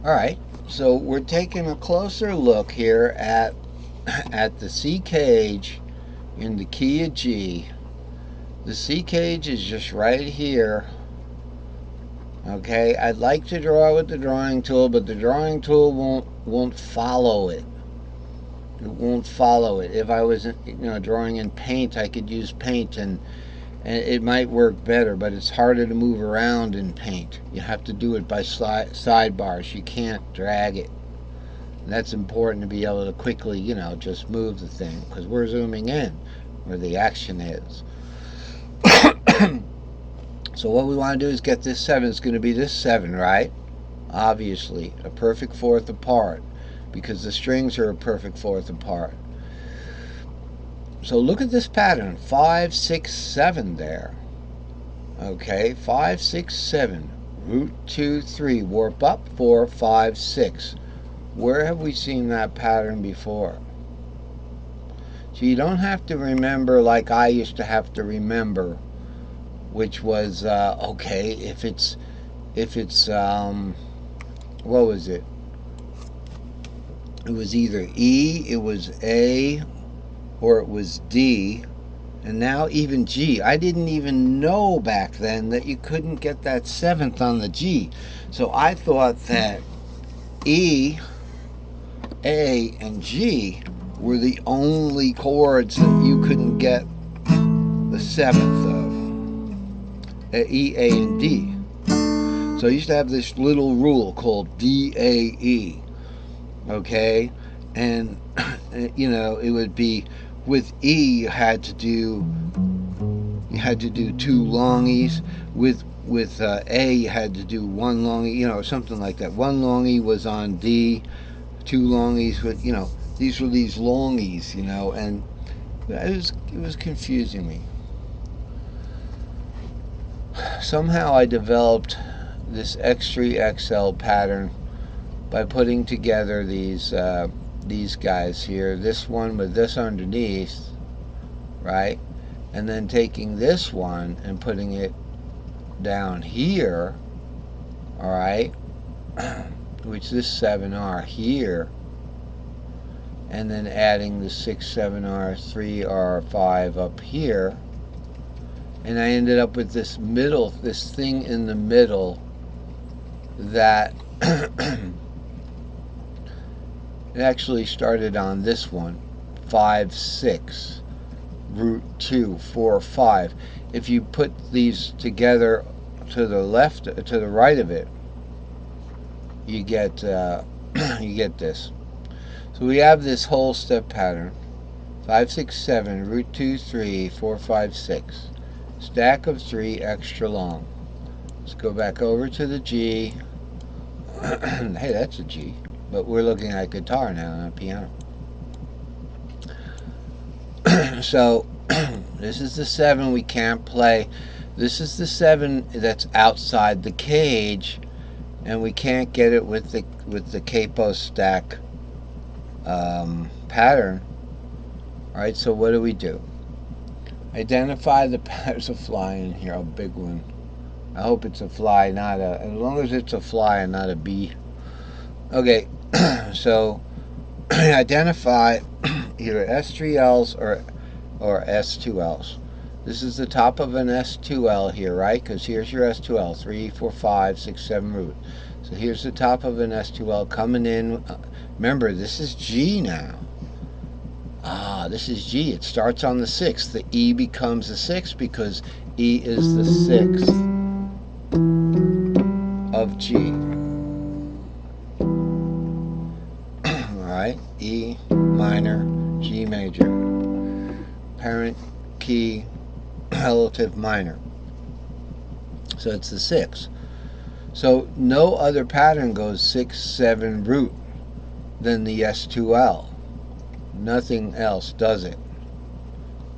All right, so we're taking a closer look here at the C cage in the key of G. The C cage is just right here. Okay, I'd like to draw with the drawing tool, but the drawing tool won't follow it. It won't follow it. If I was drawing in paint, I could use paint and it might work better, but it's harder to move around in paint. You have to do it by sidebars. You can't drag it. And that's important to be able to quickly, just move the thing because we're zooming in where the action is. So what we want to do is get this 7. It's going to be this 7, right? Obviously, a perfect fourth apart because the strings are a perfect fourth apart. So look at this pattern, 5, 6, 7 there. Okay, 5, 6, 7. Root 2, 3. Warp up, 4, 5, 6. Where have we seen that pattern before? So you don't have to remember like I used to have to remember, which was, okay, if it's, what was it? It was either E, it was A, or it was D, and now even G. I didn't even know back then that you couldn't get that 7th on the G. So I thought that E, A, and G were the only chords that you couldn't get the 7th of. E, A, and D. So I used to have this little rule called DAE. Okay? And, it would be with E you had to do 2 long E's. With A you had to do 1 long E, something like that. 1 long E was on D, 2 long E's with, these were these long E's, and it was confusing me. Somehow I developed this X3 XL pattern by putting together these guys here. This one with this underneath, right? And then taking this one and putting it down here, all right, which this 7R here, and then adding the 6, 7R, 3R, 5 up here. And I ended up with this thing in the middle that it actually started on this one, 5, 6, root 2, 4, 5. If you put these together to the right of it, you get you get this. So we have this whole step pattern: 5, 6, 7, root 2, 3, 4, 5, 6. Stack of 3 extra long. Let's go back over to the G. Hey, that's a G. But we're looking at guitar now, not piano. So this is the 7 we can't play. This is the 7 that's outside the cage, and we can't get it with the capo stack pattern. All right, so what do? Identify there's a fly in here, a big one. I hope it's a fly, as long as it's a fly and not a bee. Okay, so identify either S3Ls or S2Ls. This is the top of an S2L here, right? Because here's your S2L, 3, 4, 5, 6, 7 root. So here's the top of an S2L coming in. Remember, this is G now. This is G. It starts on the 6th. The E becomes the 6th because E is the 6th of G. Alright, E minor, G major. Parent key, relative minor. So it's the 6th. So no other pattern goes 6, 7 root than the S2L. Nothing else does it.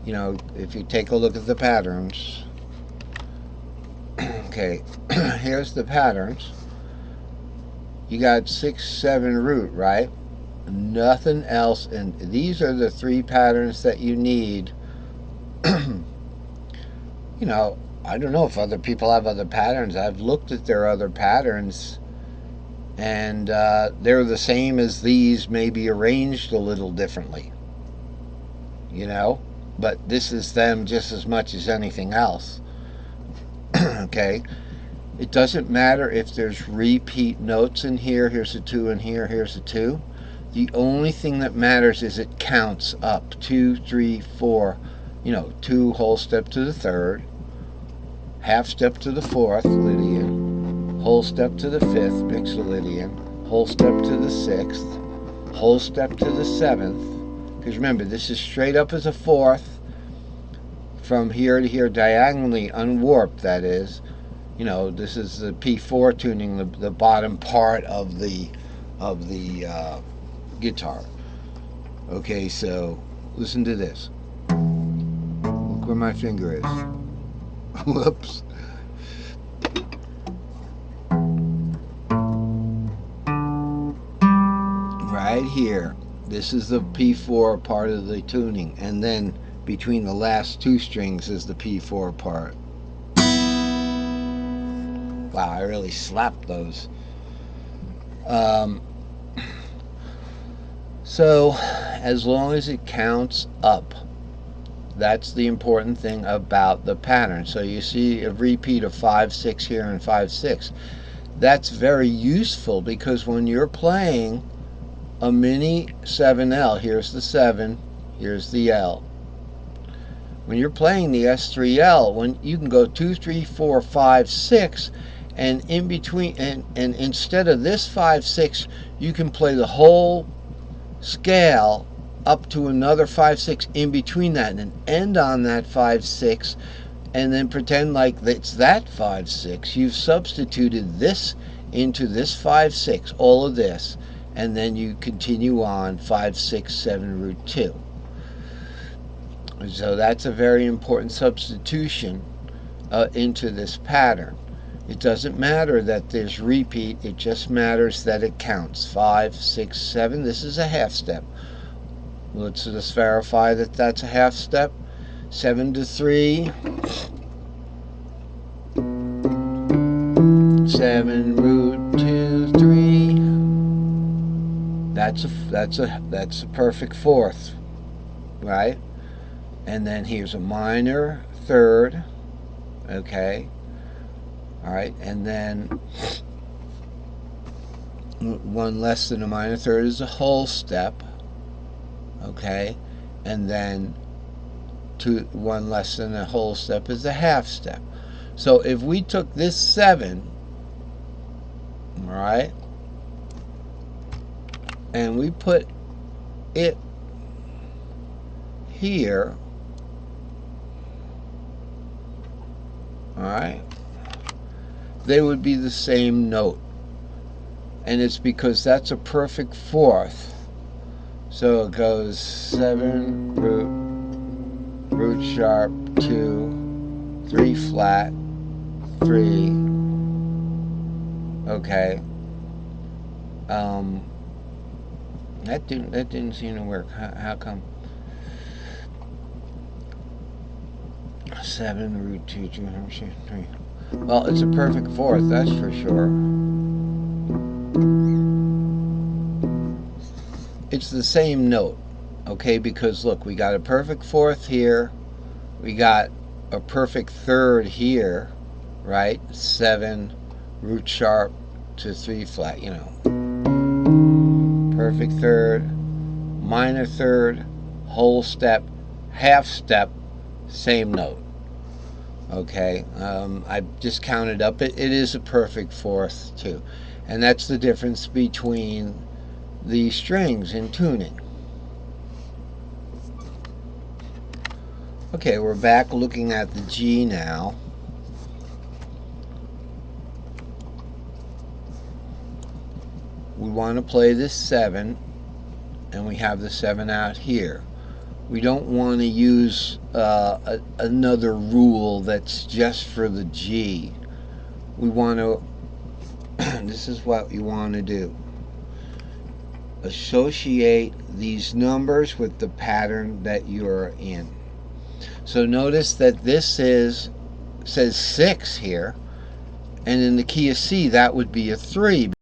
If you take a look at the patterns. Okay, here's the patterns. You got 6, 7 root, right? Nothing else, and these are the 3 patterns that you need. I don't know if other people have other patterns. I've looked at their other patterns, and they're the same as these, maybe arranged a little differently, you know, but this is them just as much as anything else. Okay, it doesn't matter if there's repeat notes in here. Here's a 2 in here, here's a 2. The only thing that matters is it counts up 2, 3, 4, you know, 2 whole step to the 3rd, half step to the 4th Lydian, whole step to the 5th Mixolydian, whole step to the 6th, whole step to the 7th, because remember, this is straight up as a 4th, from here to here, diagonally unwarped, that is. You know, this is the P4 tuning, the bottom part of the guitar. Okay, so listen to this. Look where my finger is. Whoops. Right here. This is the P4 part of the tuning, and then between the last 2 strings is the P4 part. Wow, I really slapped those. So, as long as it counts up, that's the important thing about the pattern. So you see a repeat of 5, 6 here and 5, 6. That's very useful because when you're playing a mini 7L, here's the 7, here's the L. When you're playing the S3L, when you can go 2, 3, 4, 5, 6, and in between, and instead of this 5, 6, you can play the whole scale up to another 5, 6 in between that, and then end on that 5, 6, and then pretend like it's that 5, 6. You've substituted this into this 5, 6, all of this, and then you continue on 5, 6, 7, root 2. So that's a very important substitution into this pattern. It doesn't matter that there's repeat, it just matters that it counts. 5, 6, 7, this is a half step. Let's just verify that that's a half step. 7 to 3. 7, root 2, 3. That's a perfect 4th, right? And then here's a minor 3rd, okay? All right, and then 1 less than a minor 3rd is a whole step, okay? And then 1 less than a whole step is a half step. So if we took this 7, all right, and we put it here, all right, they would be the same note, and it's because that's a perfect 4th. So it goes 7 root sharp 2, 3 flat, 3, okay. That didn't seem to work. How come? 7 root 2, 2, 3. Well, it's a perfect 4th, that's for sure. It's the same note, okay, because look, we got a perfect 4th here, we got a perfect 3rd here, right? 7 root sharp to 3 flat, you know. Perfect 3rd, minor 3rd, whole step, half step, same note. Okay, I just counted up. It is a perfect 4th too, and that's the difference between the strings in tuning. Okay, we're back looking at the G now. We want to play this 7, and we have the 7 out here. We don't want to use another rule that's just for the G. We want to, this is what you want to do. Associate these numbers with the pattern that you're in. So notice that this says 6 here, and in the key of C that would be a 3.